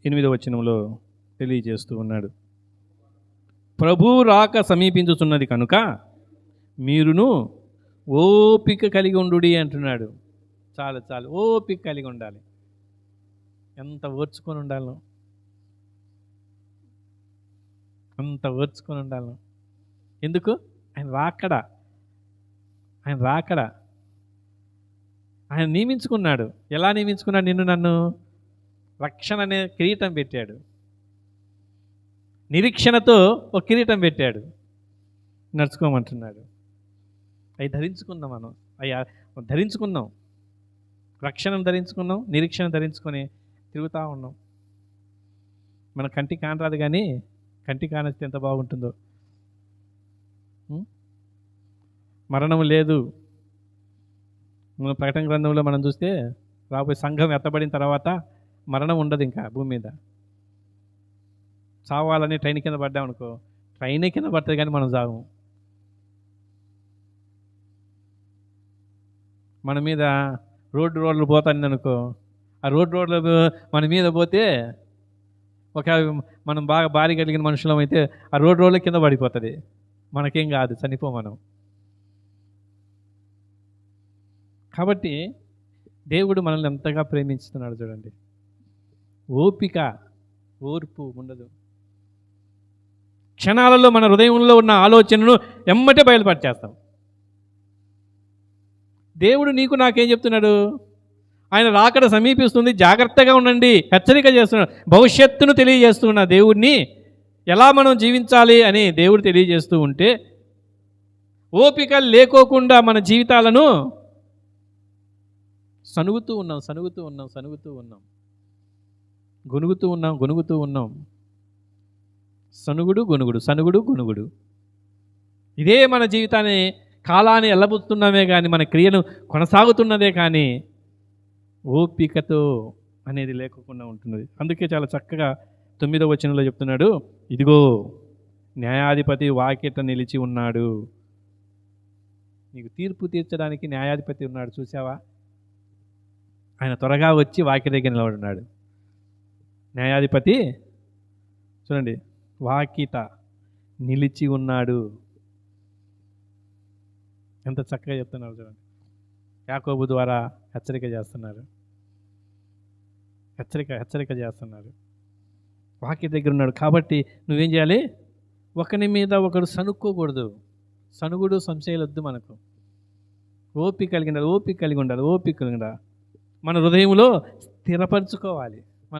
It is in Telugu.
8వ వచనంలో తెలియజేస్తూ ఉన్నాడు. ప్రభు రాక సమీపించుతున్నది కనుక మీరును ఓపిక కలిగి ఉండుడి అంటున్నాడు. చాలు చాలు, ఓపిక కలిగి ఉండాలి. ఎంత ఓర్చుకొని ఉండాలను, అంత ఓర్చుకొని ఉండాలను. ఎందుకు? ఆయన రాకడా, ఆయన రాకడా. ఆయన నియమించుకున్నాడు. ఎలా నియమించుకున్నాడు? నిన్ను నన్ను రక్షణ అనే కిరీటం పెట్టాడు. నిరీక్షణతో ఒక కిరీటం పెట్టాడు. నడుచుకోమంటున్నాడు. అవి ధరించుకుందాం. మనం అవి ధరించుకున్నాం. రక్షణను ధరించుకున్నాం, నిరీక్షణ ధరించుకొని తిరుగుతూ ఉన్నాం. మన కంటికి కానరాదు, కానీ కంటికి కానొస్తే ఎంత బాగుంటుందో. మరణం లేదు. మన ప్రకటన గ్రంథంలో మనం చూస్తే రాబోయే సంఘం ఎత్తబడిన తర్వాత మరణం ఉండదు ఇంకా భూమి మీద. చావాలని ట్రైన్ కింద పడ్డామనుకో, ట్రైన్ కింద పడుతుంది కానీ మనం చావము. మన మీద రోడ్లు పోతుంది అనుకో, ఆ రోడ్లు మన మీద పోతే ఒక మనం బాగా భారీ కలిగిన మనుషులం అయితే ఆ రోడ్ల కింద పడిపోతుంది. మనకేం కాదు, చనిపో మనం. కాబట్టి దేవుడు మనల్ని ఎంతగా ప్రేమించుతున్నాడు చూడండి. ఓపిక, ఓర్పు ఉండదు. క్షణాలలో మన హృదయంలో ఉన్న ఆలోచనను ఎమ్మటే బయలుపరిచేస్తాం. దేవుడు నీకు నాకేం చెప్తున్నాడు? ఆయన రాకడ సమీపిస్తుంది, జాగ్రత్తగా ఉండండి, హెచ్చరిక చేస్తున్నాడు. భవిష్యత్తును తెలియజేస్తున్న దేవుడిని ఎలా మనం జీవించాలి అని దేవుడు తెలియజేస్తూ ఉంటే, ఓపిక లేకోకుండా మన జీవితాలను సనుగుతూ ఉన్నాం, గొనుగుతూ ఉన్నాం. సనుగుడు గొనుగుడు. ఇదే మన జీవితాన్ని, కాలాన్ని ఎల్లబుతున్నామే కానీ మన క్రియను కొనసాగుతున్నదే కానీ ఓపికతో అనేది లేకుండా ఉంటున్నది. అందుకే చాలా చక్కగా 9వ వచనంలో చెప్తున్నాడు, ఇదిగో న్యాయాధిపతి వాకిట నిలిచి ఉన్నాడు. నీకు తీర్పు తీర్చడానికి న్యాయాధిపతి ఉన్నాడు, చూసావా? ఆయన త్వరగా వచ్చి వాకిట దగ్గర నిలబడున్నాడు. న్యాయాధిపతి చూడండి, వాకిట నిలిచి ఉన్నాడు. ఎంత చక్కగా చెప్తున్నారు చూడండి. యాకోబు ద్వారా హెచ్చరిక చేస్తున్నారు. వాకిట దగ్గర ఉన్నాడు. కాబట్టి నువ్వేం చేయాలి? ఒకరి మీద ఒకరు సనుక్కోకూడదు. సనుగుడు సంశయాలొద్దు మనకు. ఓపిక కలిగి ఉండాలి. మన హృదయంలో స్థిరపరచుకోవాలి.